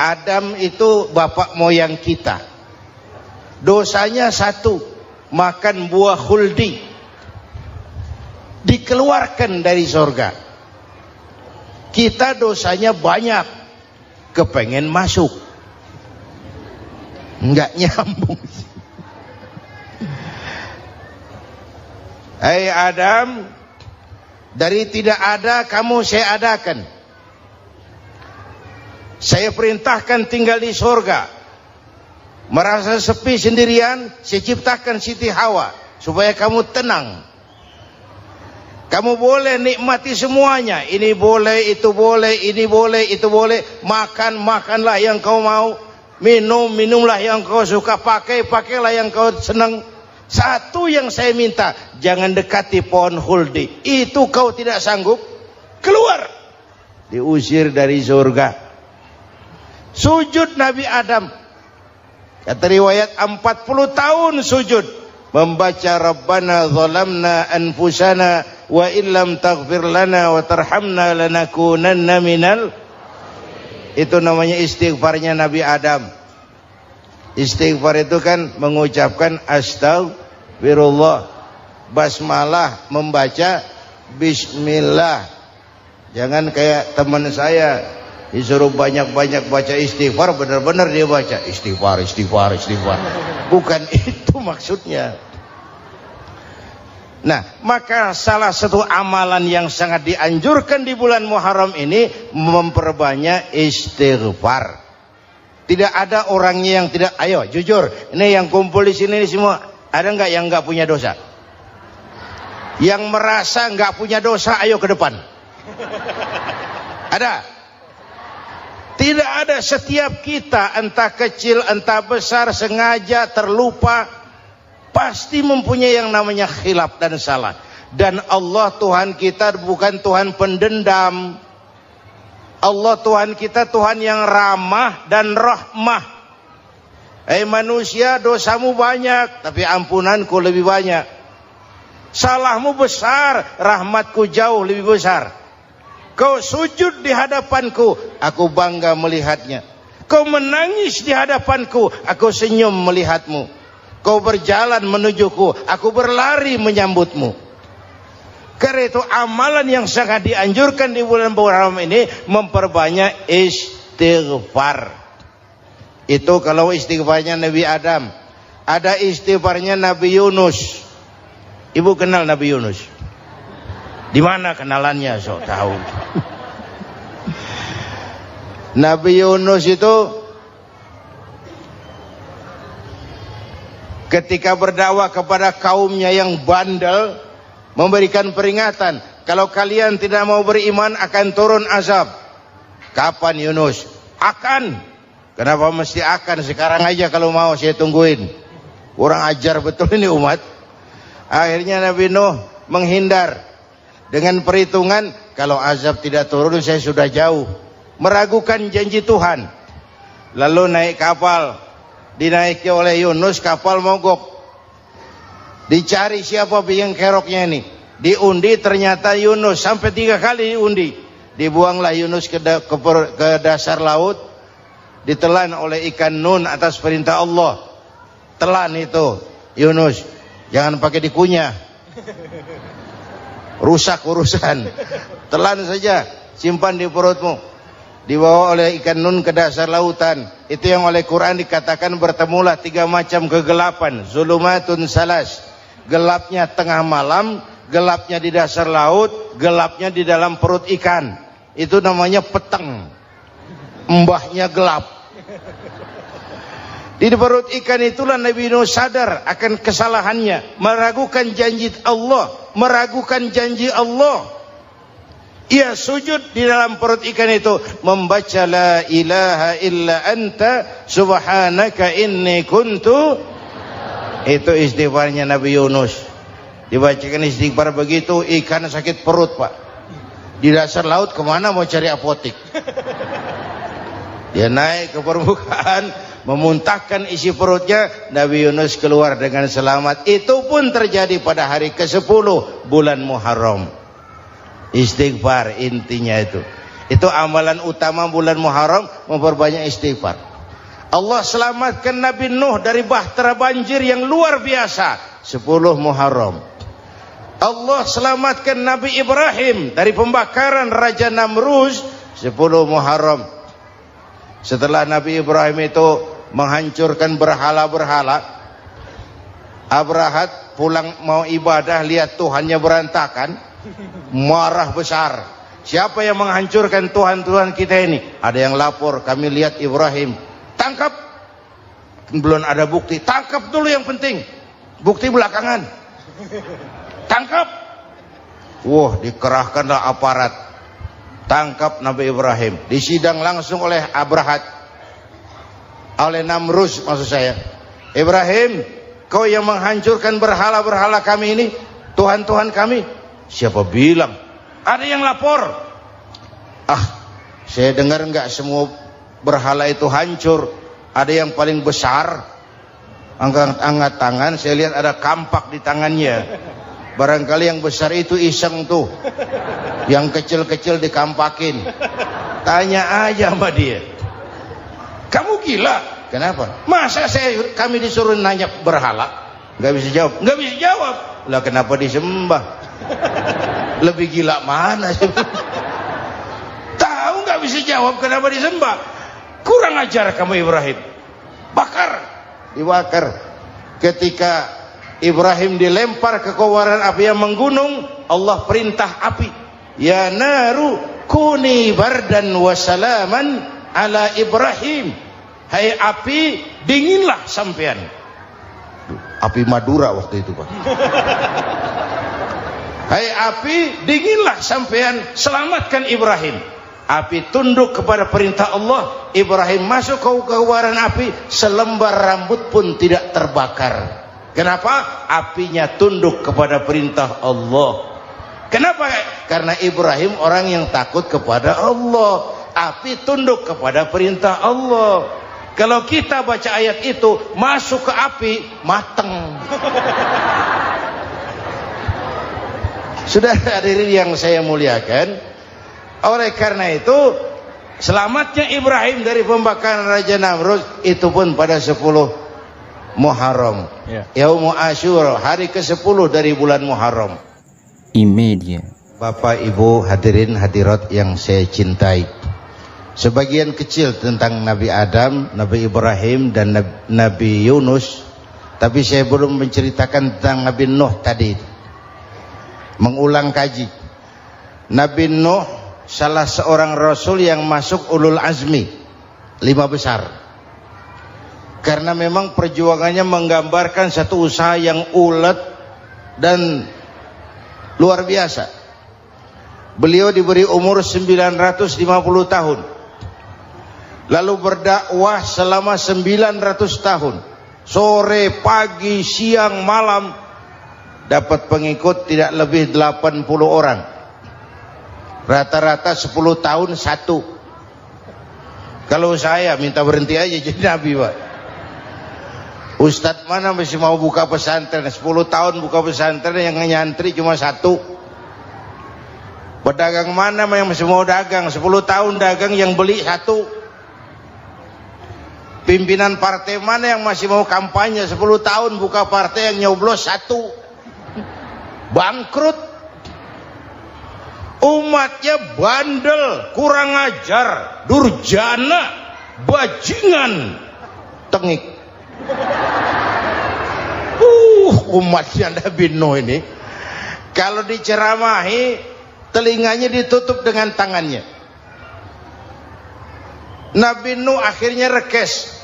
Adam itu bapak moyang kita. Dosanya satu, makan buah khuldi, dikeluarkan dari surga. Kita dosanya banyak, kepengen masuk, nggak nyambung. Hai Adam, dari tidak ada kamu saya adakan. Saya perintahkan tinggal di surga. Merasa sepi sendirian, saya ciptakan Siti Hawa supaya kamu tenang. Kamu boleh nikmati semuanya. Ini boleh, itu boleh, ini boleh, itu boleh. Makan, makanlah yang kau mau. Minum, minumlah yang kau suka. Pakai, pakailah yang kau senang. Satu yang saya minta, jangan dekati pohon khuldi. Itu kau tidak sanggup, keluar. Diusir dari surga. Sujud Nabi Adam. Kata riwayat 40 tahun sujud. Membaca Rabbana zalamna anfusana wa illam taghfir lana wa tarhamna lanakunanna minal. Itu namanya istighfarnya Nabi Adam. Istighfar itu kan mengucapkan astagfirullah, basmalah, membaca bismillah. Jangan kayak teman saya disuruh banyak-banyak baca istighfar, benar-benar dia baca istighfar, istighfar, istighfar. Bukan itu maksudnya. Nah, maka salah satu amalan yang sangat dianjurkan di bulan Muharram ini memperbanyak istighfar. Tidak ada orangnya yang tidak. Ayo jujur, ini yang kumpul di sini semua, ada nggak yang nggak punya dosa? Yang merasa nggak punya dosa, ayo ke depan. Ada? Tidak ada. Setiap kita, entah kecil entah besar, sengaja terlupa, pasti mempunyai yang namanya khilaf dan salah. Dan Allah Tuhan kita bukan Tuhan pendendam. Allah Tuhan kita Tuhan yang ramah dan rahmah. Manusia, dosamu banyak, tapi ampunanku lebih banyak. Salahmu besar, rahmatku jauh lebih besar. Kau sujud di hadapanku, aku bangga melihatnya. Kau menangis di hadapanku, aku senyum melihatmu. Kau berjalan menujuku, aku berlari menyambutmu. Karena itu amalan yang sangat dianjurkan di bulan Muharram ini memperbanyak istighfar. Itu kalau istighfarnya Nabi Adam. Ada istighfarnya Nabi Yunus. Ibu kenal Nabi Yunus? Di mana kenalannya? So tahu. Nabi Yunus itu ketika berdakwah kepada kaumnya yang bandel, memberikan peringatan, kalau kalian tidak mau beriman akan turun azab. Kapan Yunus? Akan. Kenapa mesti akan? Sekarang aja kalau mau, saya tungguin. Kurang ajar betul ini umat. Akhirnya Nabi Nuh menghindar dengan perhitungan, kalau azab tidak turun saya sudah jauh. Meragukan janji Tuhan. Lalu naik kapal, dinaiki oleh Yunus, kapal mogok. Dicari siapa biang keroknya ini. Diundi, ternyata Yunus. Sampai 3 kali diundi. Dibuanglah Yunus ke dasar laut. Ditelan oleh ikan nun atas perintah Allah. Telan itu Yunus. Jangan pakai dikunyah, rusak urusan. Telan saja, simpan di perutmu. Dibawa oleh ikan nun ke dasar lautan. Itu yang oleh Quran dikatakan bertemulah 3 macam kegelapan. Zulumatun salas. Gelapnya tengah malam, gelapnya di dasar laut, gelapnya di dalam perut ikan. Itu namanya peteng. Mbahnya gelap. Di perut ikan itulah Nabi Nuh sadar akan kesalahannya, meragukan janji Allah, meragukan janji Allah. Ia sujud di dalam perut ikan itu, membaca la ilaha illa anta subhanaka inni kuntu. Itu istighfarnya Nabi Yunus. Dibacakan istighfar begitu, ikan sakit perut pak. Di dasar laut kemana mau cari apotik? Dia naik ke permukaan, memuntahkan isi perutnya. Nabi Yunus keluar dengan selamat. Itu pun terjadi pada hari ke-10 bulan Muharram. Istighfar intinya itu. Itu amalan utama bulan Muharram, memperbanyak istighfar. Allah selamatkan Nabi Nuh dari bahtera banjir yang luar biasa, 10 Muharram. Allah selamatkan Nabi Ibrahim dari pembakaran Raja Namrus, 10 Muharram. Setelah Nabi Ibrahim itu menghancurkan berhala-berhala, Abrahat pulang mau ibadah, lihat Tuhannya berantakan, marah besar. Siapa yang menghancurkan Tuhan-Tuhan kita ini? Ada yang lapor, kami lihat Ibrahim. Tangkap. Belum ada bukti. Tangkap dulu yang penting. Bukti belakangan. Tangkap. Wah, dikerahkanlah aparat. Tangkap Nabi Ibrahim. Disidang langsung oleh Abrahat. Oleh Namrus maksud saya. Ibrahim, kau yang menghancurkan berhala-berhala kami ini, Tuhan-Tuhan kami. Siapa bilang? Ada yang lapor. Saya dengar enggak semua berhala itu hancur. Ada yang paling besar, angkat tangan, saya lihat ada kampak di tangannya. Barangkali yang besar itu iseng tuh, yang kecil-kecil dikampakin. Tanya aja sama dia, kamu gila? Kenapa? Masa kami disuruh nanya berhala? Nggak bisa jawab. Nggak bisa jawab. Lah kenapa disembah? Lebih gila mana sih? Tahu nggak bisa jawab kenapa disembah? Kurang ajar kamu Ibrahim. Bakar, dibakar. Ketika Ibrahim dilempar ke kobaran api yang menggunung, Allah perintah api, ya naru kuni bardan wa salaman ala Ibrahim. Hai api, dinginlah sampean. Api Madura waktu itu, Pak. Hai api, dinginlah sampean, selamatkan Ibrahim. Api tunduk kepada perintah Allah. Ibrahim masuk ke kobaran api, selembar rambut pun tidak terbakar. Kenapa? Apinya tunduk kepada perintah Allah. Kenapa? Karena Ibrahim orang yang takut kepada Allah. Api tunduk kepada perintah Allah. Kalau kita baca ayat itu, masuk ke api, mateng. Sudah hadirin yang saya muliakan, oleh karena itu selamatnya Ibrahim dari pembakaran Raja Namrud itu pun pada 10 Muharram, Yaumul Asyura, hari ke-10 dari bulan Muharram. Imedia. Bapak Ibu hadirin hadirat yang saya cintai, sebagian kecil tentang Nabi Adam, Nabi Ibrahim dan Nabi Yunus, tapi saya belum menceritakan tentang Nabi Nuh tadi. Mengulang kaji. Nabi Nuh salah seorang rasul yang masuk ulul azmi 5 besar. Karena memang perjuangannya menggambarkan satu usaha yang ulet dan luar biasa. Beliau diberi umur 950 tahun. Lalu berdakwah selama 900 tahun. Sore, pagi, siang, malam. Dapat pengikut tidak lebih 80 orang. Rata-rata 10 tahun satu. Kalau saya minta berhenti aja jadi nabi, Pak. Ustadz mana masih mau buka pesantren? 10 tahun buka pesantren, yang nyantri cuma satu. Pedagang mana yang masih mau dagang? 10 tahun dagang, yang beli satu. Pimpinan partai mana yang masih mau kampanye? 10 tahun buka partai, yang nyoblos satu. Bangkrut. Umatnya bandel, kurang ajar, durjana, bajingan, tengik. Umatnya Nabi Nuh ini kalau diceramahi, telinganya ditutup dengan tangannya. Nabi Nuh akhirnya rekes.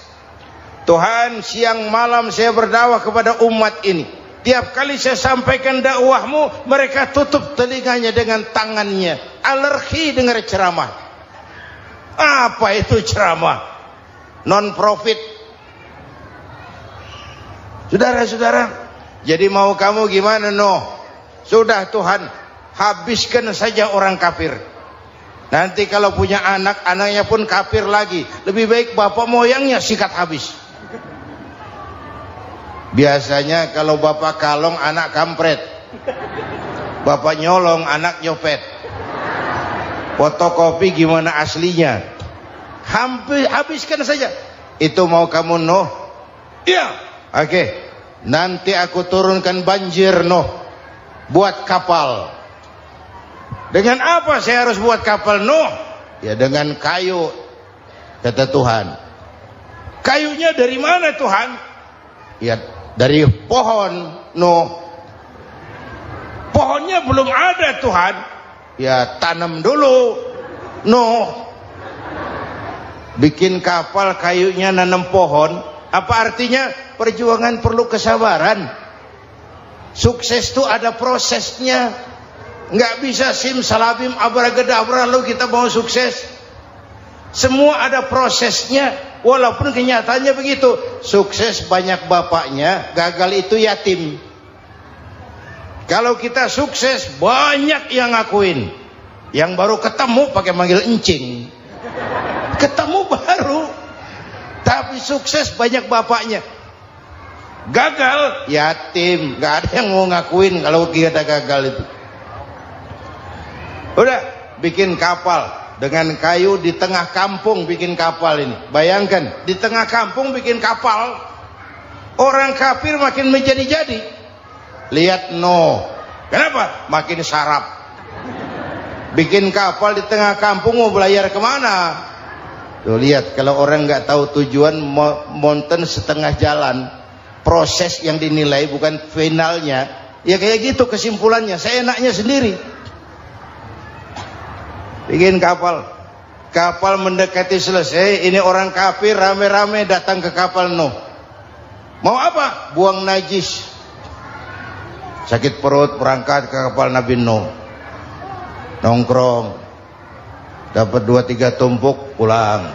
Tuhan, siang malam saya berdakwah kepada umat ini. Tiap kali saya sampaikan dakwahmu, mereka tutup telinganya dengan tangannya. Alergi dengar ceramah. Apa itu ceramah? Non profit. Saudara-saudara, jadi mau kamu gimana, Nuh? Sudah Tuhan, habiskan saja orang kafir. Nanti kalau punya anak, anaknya pun kafir lagi. Lebih baik bapak moyangnya sikat habis. Biasanya kalau bapak kalong, anak kampret. Bapak nyolong, anak nyopet. Fotokopi gimana aslinya? Habiskan saja. Itu mau kamu Nuh? Iya. Oke. Nanti aku turunkan banjir Nuh. Buat kapal. Dengan apa saya harus buat kapal Nuh? Ya dengan kayu, kata Tuhan. Kayunya dari mana Tuhan? Ya dari pohon Nuh. Pohonnya belum ada Tuhan. Ya tanam dulu Nuh. Bikin kapal kayunya nanam pohon. Apa artinya? Perjuangan perlu kesabaran. Sukses itu ada prosesnya. Nggak bisa simsalabim abracadabra lalu kita mau sukses. Semua ada prosesnya. Walaupun kenyataannya begitu. Sukses banyak bapaknya, gagal itu yatim. Kalau kita sukses banyak yang ngakuin. Yang baru ketemu pakai manggil encing. Ketemu baru. Tapi sukses banyak bapaknya. Gagal yatim. Gak ada yang mau ngakuin kalau kita gagal itu. Udah bikin kapal dengan kayu di tengah kampung, bikin kapal ini. Bayangkan di tengah kampung bikin kapal. Orang kafir makin menjadi-jadi. Lihat Nuh. Kenapa? Makin sarap. Bikin kapal di tengah kampung mau belayar kemana? Tuh lihat, kalau orang nggak tahu tujuan, mountain setengah jalan. Proses yang dinilai bukan finalnya. Ya kayak gitu kesimpulannya. Saya enaknya sendiri. Bikin kapal. Kapal mendekati selesai. Ini orang kafir rame-rame datang ke kapal Nuh. Mau apa? Buang najis. Sakit perut berangkat ke kapal Nabi Nuh. Nongkrong. Dapat 2-3 tumpuk pulang.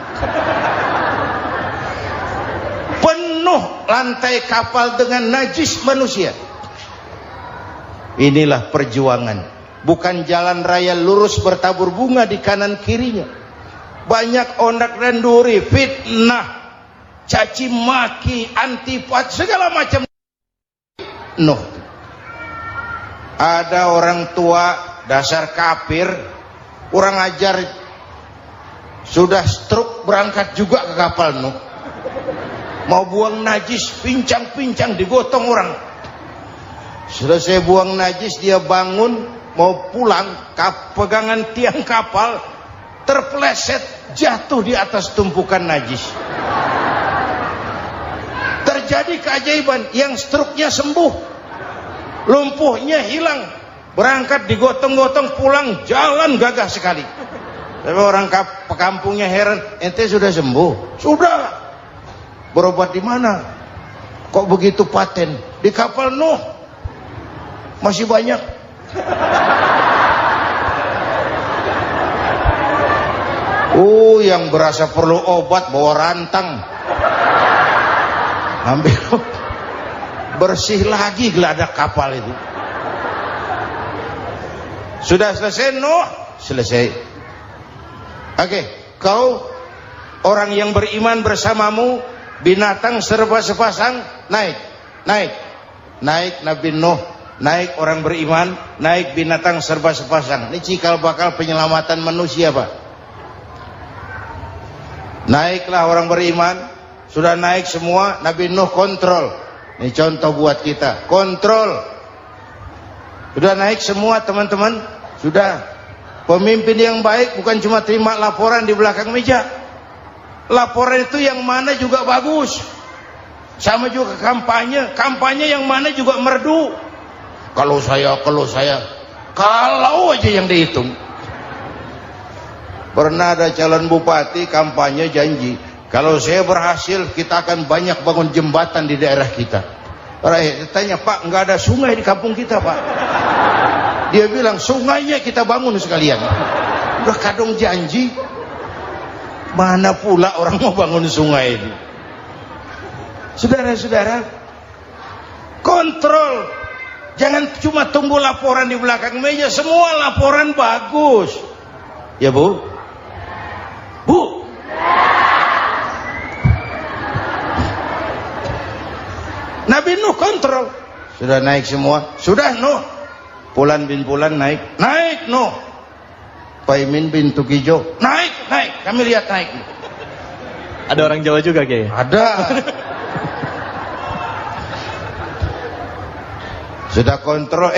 Penuh lantai kapal dengan najis manusia. Inilah perjuangan. Bukan jalan raya lurus bertabur bunga di kanan kirinya. Banyak ondak dan duri, fitnah, caci maki, antipat, segala macam. Nuh. Ada orang tua dasar kafir, kurang ajar, sudah stroke berangkat juga ke kapal Nuh. Mau buang najis, pincang-pincang digotong orang. Selesai buang najis dia bangun mau pulang, pegangan tiang kapal terpeleset jatuh di atas tumpukan najis. Terjadi keajaiban, yang stroke-nya sembuh. Lumpuhnya hilang, berangkat digotong-gotong pulang, jalan gagah sekali. Tapi orang kampungnya heran, ente sudah sembuh? Sudah. Berobat di mana? Kok begitu paten? Di kapal Nuh. Masih banyak. Yang berasa perlu obat bawa rantang. Ambil bersih lagi geladak kapal itu. Sudah selesai Nuh? Selesai. Oke, kau orang yang beriman bersamamu, binatang serba sepasang, naik Nabi Nuh, naik orang beriman, naik binatang serba sepasang. Ini cikal bakal penyelamatan manusia, Pak. Naiklah orang beriman, sudah naik semua, Nabi Nuh kontrol. Ini contoh buat kita, kontrol. Sudah naik semua teman-teman, sudah. Pemimpin yang baik bukan cuma terima laporan di belakang meja. Laporan itu yang mana juga bagus. Sama juga kampanye, kampanye yang mana juga merdu. Kalau aja yang dihitung. Pernah ada calon bupati kampanye janji, kalau saya berhasil kita akan banyak bangun jembatan di daerah kita. Rakyat tanya, Pak, nggak ada sungai di kampung kita, Pak. Dia bilang, sungainya kita bangun sekalian. Udah kadung janji, mana pula orang mau bangun sungai ini. Saudara-saudara, kontrol. Jangan cuma tunggu laporan di belakang meja. Semua laporan bagus. Ya Bu? Bu? Nabi Nuh kontrol. Sudah naik semua? Sudah Nuh. Pulan bin Pulan naik Nuh. Paimin bintu Kijo. Naik, kami lihat naik. Ada orang Jawa juga Kiai? Ada. Sudah kontrol,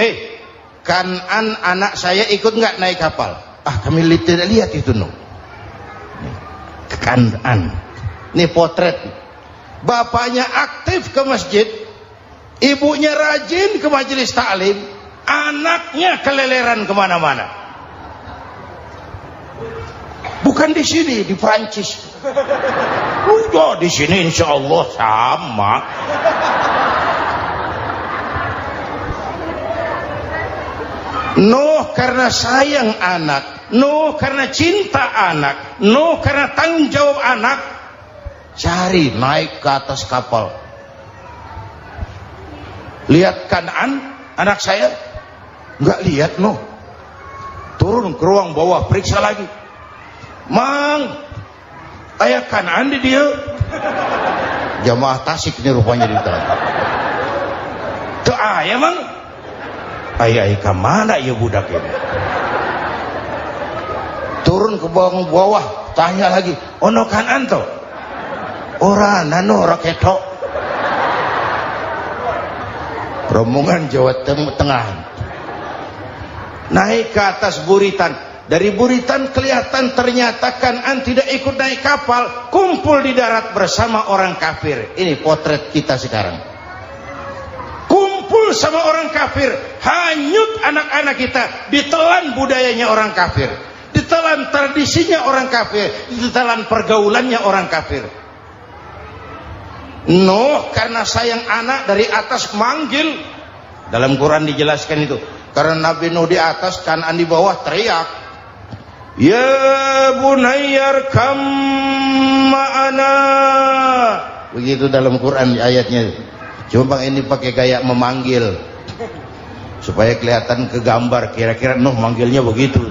Kan'an anak saya ikut nggak naik kapal? Kami tidak lihat itu no. Kan'an. Ini potret. Bapaknya aktif ke masjid, ibunya rajin ke majelis taklim, anaknya keleleran kemana-mana. Bukan di sini, di Prancis. Udah di sini insya Allah sama. Nuh karena sayang anak, Nuh karena cinta anak, Nuh karena tanggung jawab anak, cari naik ke atas kapal. Lihat Kan'an, anak saya, nggak lihat Nuh. Turun ke ruang bawah, periksa lagi. Mang, ayah Kan'an di dia. Jamaah Tasik ini rupanya di dalam. Tuh ayah mang. Ayah ke mana ya budak ini? Turun ke bawah, tanya lagi. Ono Kan'an to? Ora nano raketo. Rombongan Jawa Tengah. Naik ke atas buritan. Dari buritan kelihatan ternyata Kan'an tidak ikut naik kapal, kumpul di darat bersama orang kafir. Ini potret kita sekarang. Kumpul sama orang kafir, hanyut anak-anak kita, ditelan budayanya orang kafir, ditelan tradisinya orang kafir, ditelan pergaulannya orang kafir. Nuh karena sayang anak dari atas manggil. Dalam Quran dijelaskan itu. Karena Nabi Nuh di atas, Kan'an di bawah, teriak. Ya bunayyar kam ma'ana. Begitu dalam Quran ayatnya. Cuma ini pakai gaya memanggil supaya kelihatan ke gambar, kira-kira Nuh manggilnya begitu.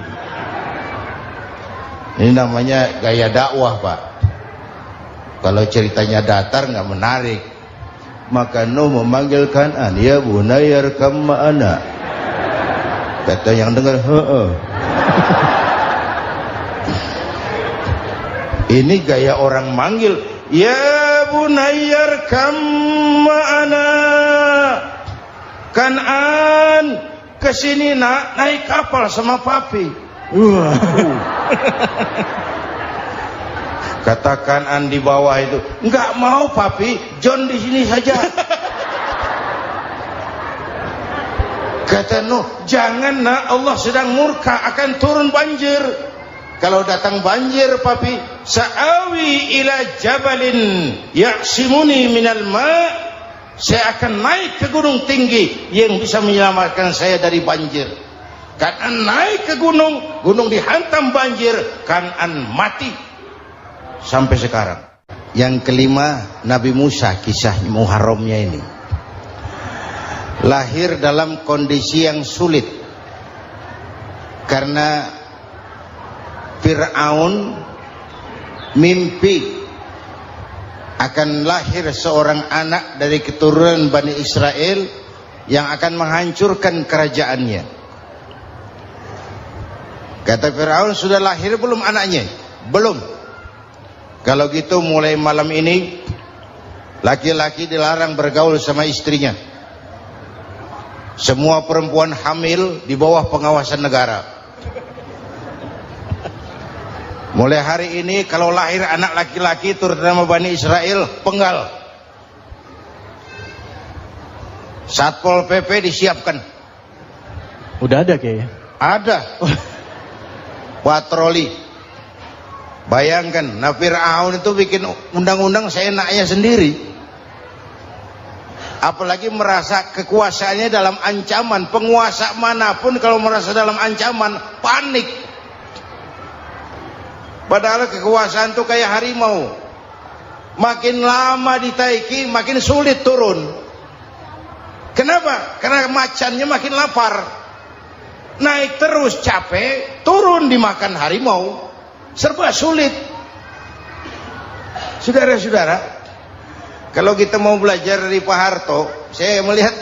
Ini namanya gaya dakwah, Pak. Kalau ceritanya datar nggak menarik. Maka Nuh memanggil Kan'an, ya bunayyar kam ma'ana. Kata yang dengar, ini gaya orang manggil. Ya bunayyar kam ma'ana. Kan'an, kesini nak, naik kapal sama papi. Kata Kan'an di bawah itu, enggak mau papi, John di sini saja. Kata Nuh, jangan nak, Allah sedang murka, akan turun banjir. Kalau datang banjir papi, sa'awi ila jabalin ya'simuni minal ma', saya akan naik ke gunung tinggi yang bisa menyelamatkan saya dari banjir. Kan'an naik ke gunung, gunung dihantam banjir, Kan'an mati sampai sekarang. Yang kelima, Nabi Musa, kisah Muharramnya ini. Lahir dalam kondisi yang sulit karena Fir'aun mimpi akan lahir seorang anak dari keturunan Bani Israel yang akan menghancurkan kerajaannya. Kata Fir'aun, sudah lahir belum anaknya? Belum. Kalau gitu mulai malam ini laki-laki dilarang bergaul sama istrinya. Semua perempuan hamil di bawah pengawasan negara. Mulai hari ini kalau lahir anak laki-laki terutama Bani Israel, penggal. Satpol PP disiapkan. Udah ada kayaknya. Ada. Patroli. Bayangkan, Fir'aun itu bikin undang-undang seenaknya sendiri. Apalagi merasa kekuasaannya dalam ancaman. Penguasa manapun kalau merasa dalam ancaman, panik. Padahal kekuasaan itu kayak harimau. Makin lama ditaiki, makin sulit turun. Kenapa? Karena macannya makin lapar. Naik terus capek, turun dimakan harimau. Serba sulit. Saudara-saudara, kalau kita mau belajar dari Pak Harto, saya melihat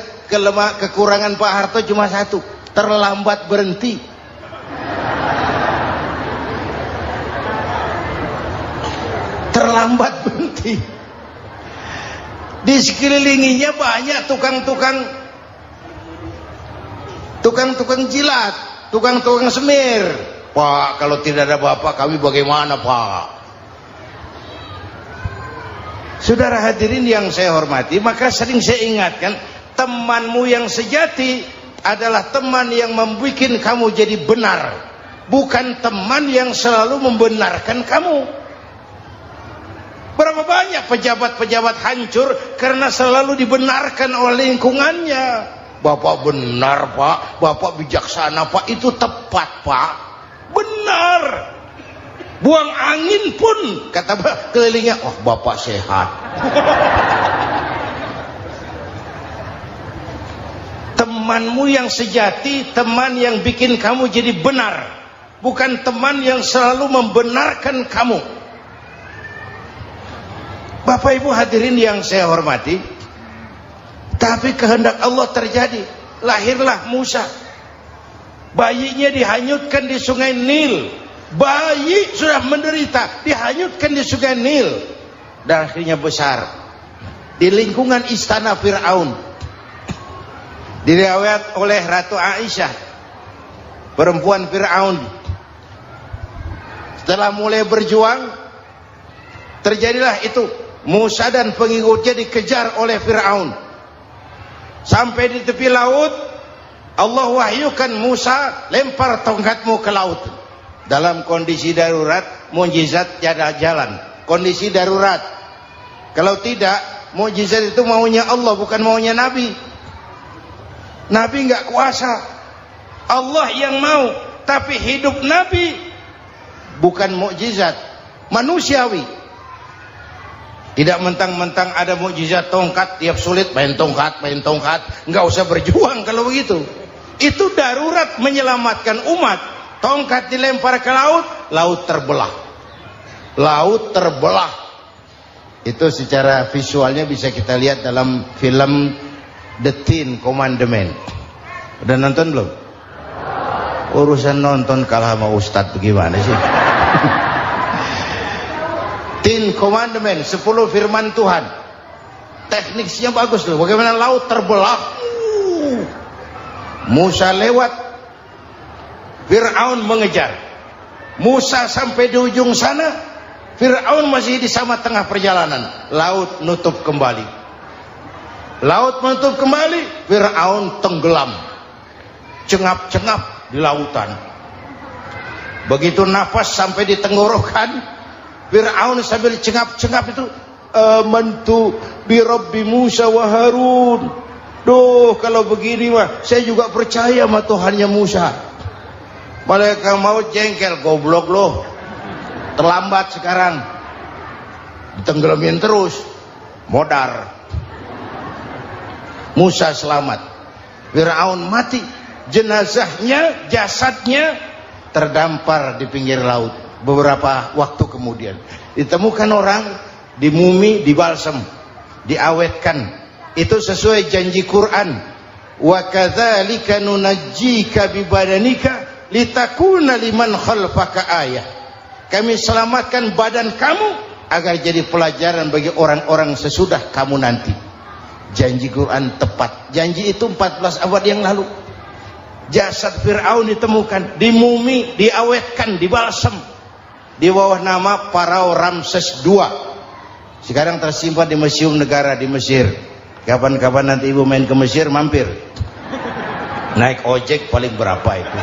kekurangan Pak Harto cuma satu, terlambat berhenti. terlambat berhenti. Di sekelilinginya banyak tukang-tukang jilat, tukang-tukang semir. Pak, kalau tidak ada bapak kami bagaimana, Pak? Saudara hadirin yang saya hormati, maka sering saya ingatkan, temanmu yang sejati adalah teman yang membuat kamu jadi benar, bukan teman yang selalu membenarkan kamu. Berapa banyak pejabat-pejabat hancur karena selalu dibenarkan oleh lingkungannya. Bapak benar, Pak. Bapak bijaksana, Pak. Itu tepat, Pak. Benar. Buang angin pun kata kelilingnya, oh Bapak sehat. Temanmu yang sejati, teman yang bikin kamu jadi benar, bukan teman yang selalu membenarkan kamu. Bapak Ibu hadirin yang saya hormati, tapi kehendak Allah terjadi. Lahirlah Musa. Bayinya dihanyutkan di sungai Nil. Bayi sudah menderita, dihanyutkan di sungai Nil. Dan akhirnya besar di lingkungan istana Fir'aun. Diriwayat oleh Ratu Aisyah, perempuan Fir'aun, setelah mulai berjuang, terjadilah itu. Musa dan pengikutnya dikejar oleh Fir'aun. Sampai di tepi laut, Allah wahyukan Musa, lempar tongkatmu ke laut. Dalam kondisi darurat, mukjizat tiada jalan. Kondisi darurat. Kalau tidak, mukjizat itu maunya Allah, bukan maunya Nabi. Nabi nggak kuasa. Allah yang mau. Tapi hidup Nabi bukan mukjizat, manusiawi. Tidak mentang-mentang ada mukjizat tongkat, tiap sulit main tongkat. Nggak usah berjuang kalau begitu. Itu darurat menyelamatkan umat. Tongkat dilempar ke laut, laut terbelah. Laut terbelah. Itu secara visualnya bisa kita lihat dalam film The Ten Commandments. Udah nonton belum? Urusan nonton kalah sama Ustadz bagaimana sih? Ten Commandments, 10 firman Tuhan. Tekniknya bagus loh. Bagaimana laut terbelah. Musa lewat, Fir'aun mengejar. Musa sampai di ujung sana, Fir'aun masih di sama tengah perjalanan. Laut nutup kembali. Laut menutup kembali, Fir'aun tenggelam. Cengap-cengap di lautan. Begitu nafas sampai di tenggorokan, Fir'aun sambil cengap-cengap itu, amantu bi Rabbi Musa wa Harun. Duh, kalau begini mah saya juga percaya sama Tuhannya Musa. Malaikat maut jengkel, goblok loh. Terlambat sekarang. Ditenggelamin terus. Modar. Musa selamat. Fir'aun mati. Jenazahnya, jasadnya terdampar di pinggir laut. Beberapa waktu kemudian ditemukan orang, dimumi, dibalsem, diawetkan. Itu sesuai janji Quran. Wa kadzalika nunajjika bi badanika litakuna liman khalfaka ayah. Kami selamatkan badan kamu agar jadi pelajaran bagi orang-orang sesudah kamu nanti. Janji Quran tepat. Janji itu 14 abad yang lalu. Jasad Fir'aun ditemukan, dimumi, diawetkan, dibalsem di bawah nama Farao Ramses II. Sekarang tersimpan di Museum Negara di Mesir. Kapan-kapan nanti ibu main ke Mesir, mampir. Naik ojek paling berapa itu?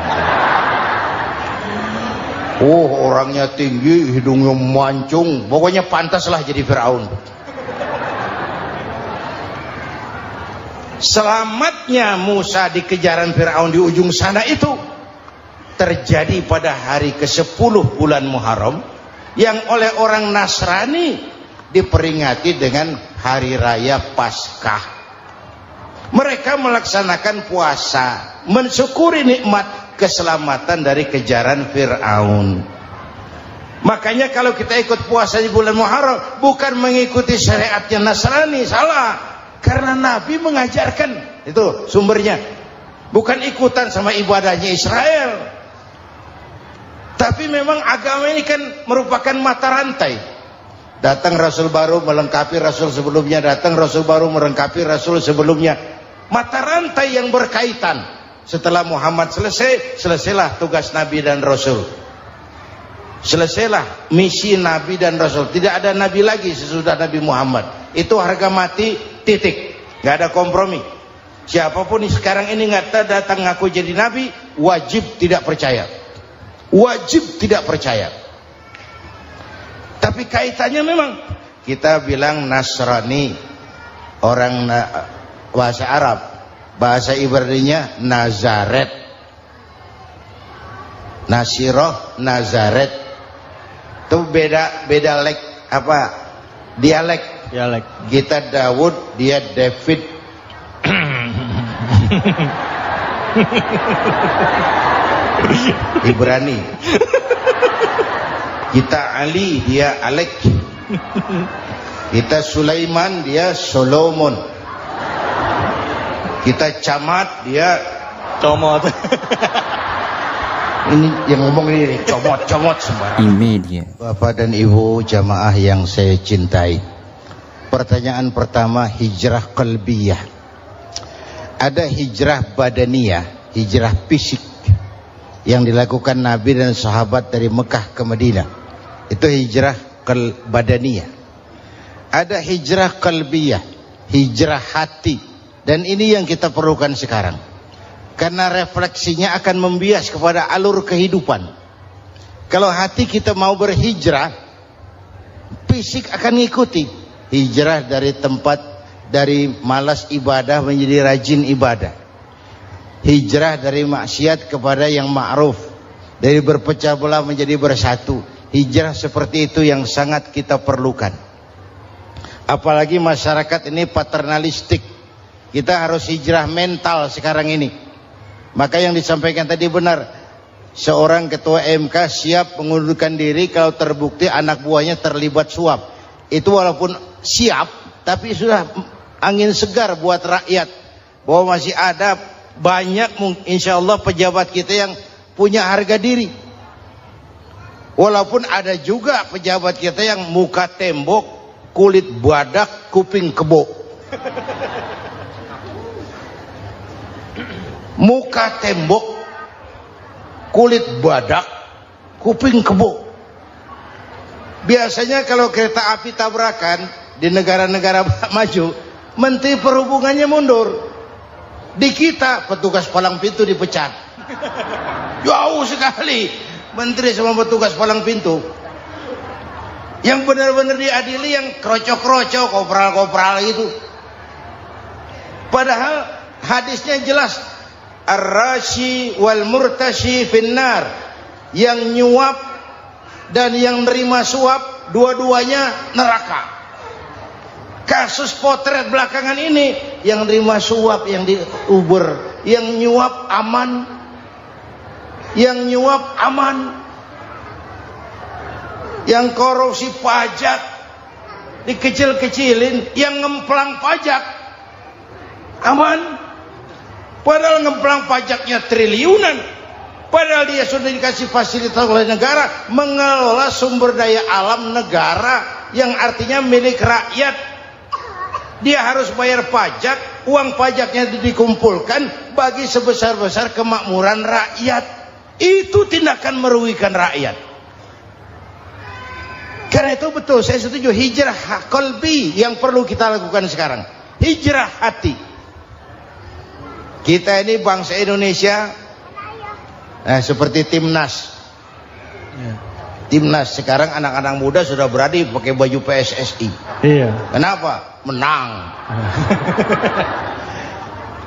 Oh, orangnya tinggi, hidungnya mancung, pokoknya pantaslah jadi Fir'aun. Selamatnya Musa di kejaran Fir'aun di ujung sana itu terjadi pada hari ke-10 bulan Muharram, yang oleh orang Nasrani diperingati dengan hari raya Paskah. Mereka melaksanakan puasa, mensyukuri nikmat keselamatan dari kejaran Fir'aun. Makanya kalau kita ikut puasa di bulan Muharram, bukan mengikuti syariatnya Nasrani, salah. Karena Nabi mengajarkan, itu sumbernya. Bukan ikutan sama ibadahnya Israel. Tapi memang agama ini kan merupakan mata rantai. Datang Rasul baru melengkapi Rasul sebelumnya, datang Rasul baru melengkapi Rasul sebelumnya. Mata rantai yang berkaitan. Setelah Muhammad selesai, selesailah tugas Nabi dan Rasul. Selesailah misi Nabi dan Rasul. Tidak ada Nabi lagi sesudah Nabi Muhammad. Itu harga mati, titik. Gak ada kompromi. Siapapun sekarang ini nggak datang ngaku jadi Nabi, wajib tidak percaya. Wajib tidak percaya. Tapi kaitannya memang kita bilang Nasrani, orang bahasa Arab, bahasa Ibraninya Nazaret, Nasiroh, Nazaret. Itu beda dialek. Kita Daud, dia David. Ibrani. Kita Ali, dia Alek. Kita Sulaiman, dia Solomon. Kita Camat, dia Comot. Ini yang ngomong ini comot sembarang. Imedia. Bapak dan Ibu jamaah yang saya cintai, pertanyaan pertama, hijrah qalbiyah. Ada hijrah badaniyah, hijrah fisik yang dilakukan Nabi dan sahabat dari Mekah ke Madinah. Itu hijrah badaniyah. Ada hijrah qalbiyah, hijrah hati. Dan ini yang kita perlukan sekarang. Karena refleksinya akan membias kepada alur kehidupan. Kalau hati kita mau berhijrah, fisik akan ngikuti. Hijrah dari tempat, dari malas ibadah menjadi rajin ibadah. Hijrah dari maksiat kepada yang ma'ruf, dari berpecah belah menjadi bersatu. Hijrah seperti itu yang sangat kita perlukan. Apalagi masyarakat ini paternalistik. Kita harus hijrah mental sekarang ini. Maka yang disampaikan tadi benar. Seorang ketua MK siap mengundurkan diri kalau terbukti anak buahnya terlibat suap. Itu walaupun siap, tapi sudah angin segar buat rakyat. Bahwa masih ada banyak insya Allah pejabat kita yang punya harga diri. Walaupun ada juga pejabat kita yang muka tembok, kulit badak, kuping kebo. Muka tembok, kulit badak, kuping kebo. Biasanya kalau kereta api tabrakan di negara-negara maju, Menteri Perhubungannya mundur. Di kita petugas palang pintu dipecat. Jauh sekali menteri sama petugas palang pintu. Yang benar-benar diadili yang krocok-krocok, kopral-kopral itu. Padahal hadisnya jelas, ar-rashi wal murtashi finnar. Yang nyuap dan yang nerima suap, dua-duanya neraka. Kasus potret belakangan ini, yang nerima suap, yang diuber, yang nyuap aman, yang nyuap aman, yang korupsi pajak dikecil-kecilin, yang ngemplang pajak aman. Padahal ngemplang pajaknya triliunan, padahal dia sudah dikasih fasilitas oleh negara mengelola sumber daya alam negara yang artinya milik rakyat. Dia harus bayar pajak, uang pajaknya dikumpulkan bagi sebesar-besar kemakmuran rakyat. Itu tindakan merugikan rakyat. Karena itu betul, saya setuju, hijrah qalbi yang perlu kita lakukan sekarang. Hijrah hati. Kita ini bangsa Indonesia, seperti timnas. Timnas sekarang anak-anak muda sudah berani pakai baju PSSI. Iya. Kenapa? Menang.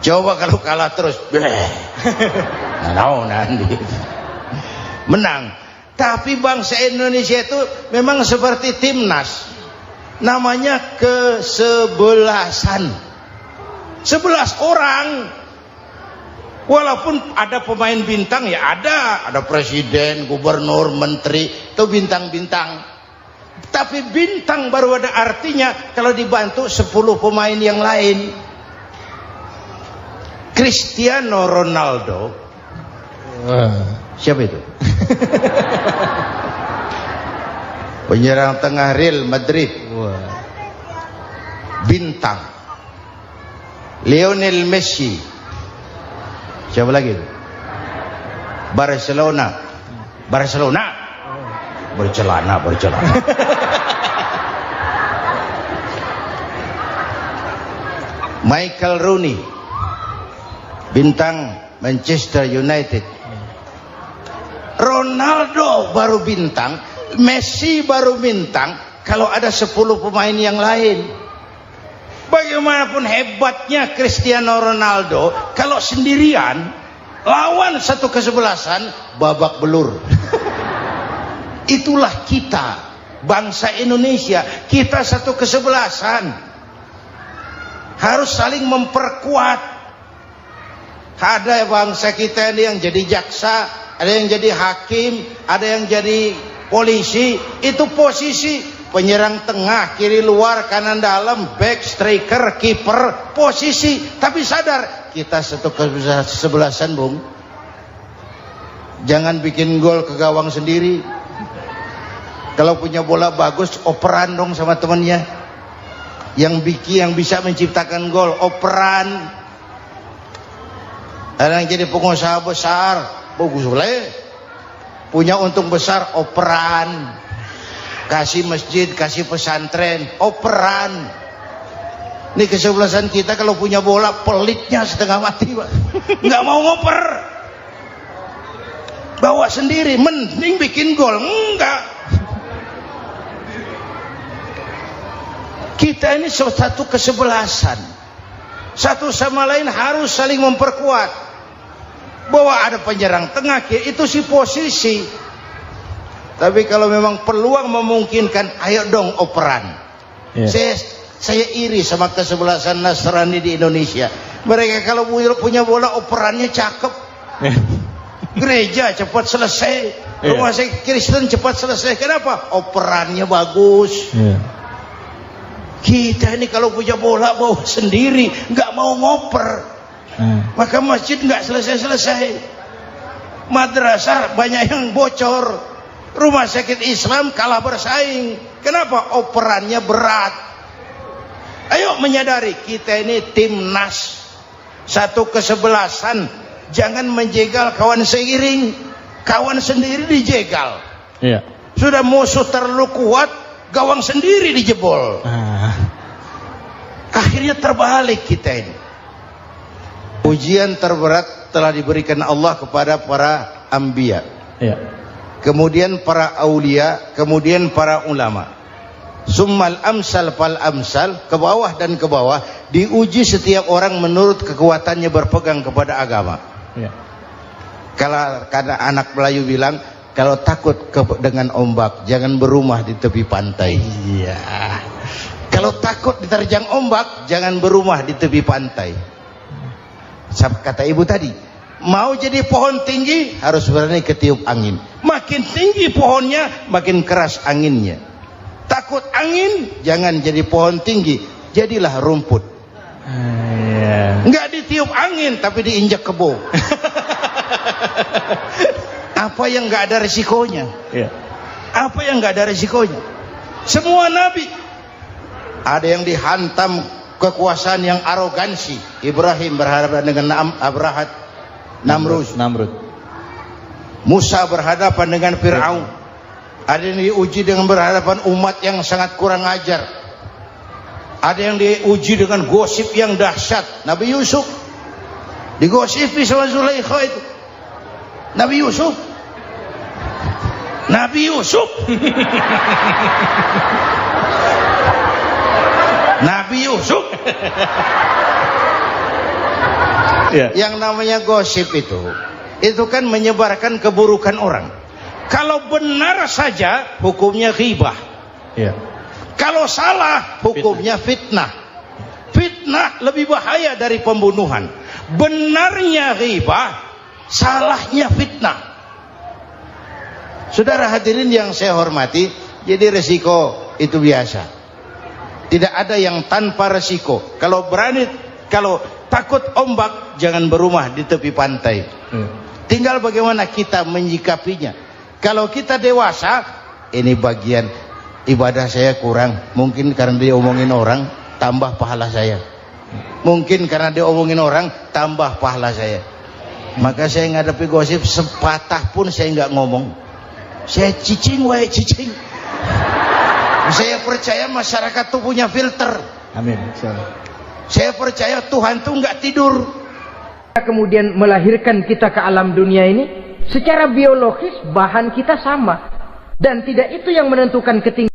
Coba kalau kalah terus, nanti menang. Tapi bangsa Indonesia itu memang seperti timnas, namanya kesebelasan. 11 orang. Walaupun ada pemain bintang, ya ada presiden, gubernur, menteri, itu bintang-bintang. Tapi bintang baru ada artinya kalau dibantu 10 pemain yang lain. Cristiano Ronaldo, siapa itu? Penyerang tengah Real Madrid. Wah. Bintang. Lionel Messi. Siapa lagi? Barcelona. Bercelana. Michael Rooney. Bintang Manchester United. Ronaldo baru bintang, Messi baru bintang kalau ada 10 pemain yang lain. Bagaimanapun hebatnya Cristiano Ronaldo, kalau sendirian lawan satu kesebelasan, babak belur. Itulah kita, bangsa Indonesia. Kita satu kesebelasan, harus saling memperkuat. Ada bangsa kita ini yang jadi jaksa, ada yang jadi hakim, ada yang jadi polisi. Itu posisi penyerang tengah, kiri luar, kanan dalam, back, striker, kiper, posisi. Tapi sadar, kita satu kesebelasan, Bung. Jangan bikin gol ke gawang sendiri. Kalau punya bola bagus, operan dong sama temannya. Yang bisa menciptakan gol, operan. Ada yang jadi pengusaha besar, bagus boleh. Punya untung besar, operan. Kasih masjid, kasih pesantren, operan. Ini kesebelasan kita kalau punya bola, pelitnya setengah mati, Pak. Nggak mau ngoper. Bawa sendiri, mending bikin gol. Enggak. Kita ini satu kesebelasan. Satu sama lain harus saling memperkuat. Bahwa ada penyerang tengah, itu sih posisi. Tapi kalau memang peluang memungkinkan, ayo dong operan. Saya iri sama kesebelasan Nasrani di Indonesia. Mereka kalau punya bola, operannya cakep. Gereja cepat selesai, rumah sakit Kristen cepat selesai. Kenapa? Operannya bagus. Kita ini kalau punya bola bawa sendiri, nggak mau ngoper. Maka masjid nggak selesai-selesai. Madrasah banyak yang bocor. Rumah sakit Islam kalah bersaing. Kenapa? Operannya berat. Ayo menyadari, kita ini timnas, satu kesebelasan. Jangan menjegal kawan seiring. Kawan sendiri dijegal. Sudah musuh terlalu kuat, gawang sendiri dijebol. Akhirnya terbalik kita ini. Ujian terberat telah diberikan Allah kepada para anbiya, kemudian para aulia, kemudian para ulama. Summal amsal fal amsal, ke bawah dan ke bawah. Diuji setiap orang menurut kekuatannya berpegang kepada agama. Kalau karena anak Melayu bilang, kalau takut dengan ombak, jangan berumah di tepi pantai. Kalau takut diterjang ombak, jangan berumah di tepi pantai. Kata ibu tadi, mau jadi pohon tinggi harus berani ketiup angin. Makin tinggi pohonnya, makin keras anginnya. Takut angin, jangan jadi pohon tinggi, jadilah rumput. Nggak ditiup angin, tapi diinjak kebo. Apa yang nggak ada resikonya? Apa yang nggak ada resikonya? Semua nabi ada yang dihantam kekuasaan yang arogansi. Ibrahim berhadapan dengan Namrud. Musa berhadapan dengan Fir'aun. Ada yang diuji dengan berhadapan umat yang sangat kurang ajar. Ada yang diuji dengan gosip yang dahsyat. Nabi Yusuf digosipi sama Zulaikha itu. Nabi Yusuf Yang namanya gosip itu kan menyebarkan keburukan orang. Kalau benar saja hukumnya ghibah. Kalau salah hukumnya fitnah. Fitnah lebih bahaya dari pembunuhan. Benarnya ghibah, salahnya fitnah. Saudara hadirin yang saya hormati, jadi resiko itu biasa. Tidak ada yang tanpa resiko. Kalau takut ombak, jangan berumah di tepi pantai. Tinggal bagaimana kita menyikapinya. Kalau kita dewasa, ini bagian ibadah saya kurang. Mungkin karena dia omongin orang, tambah pahala saya. Mungkin karena dia omongin orang, tambah pahala saya. Maka saya ngadepi gosip sepatah pun saya nggak ngomong. Saya cicing wae cicing. Saya percaya masyarakat tuh punya filter. Amin. Saya percaya Tuhan tuh nggak tidur. Kemudian melahirkan kita ke alam dunia ini, secara biologis bahan kita sama, dan tidak itu yang menentukan ketinggian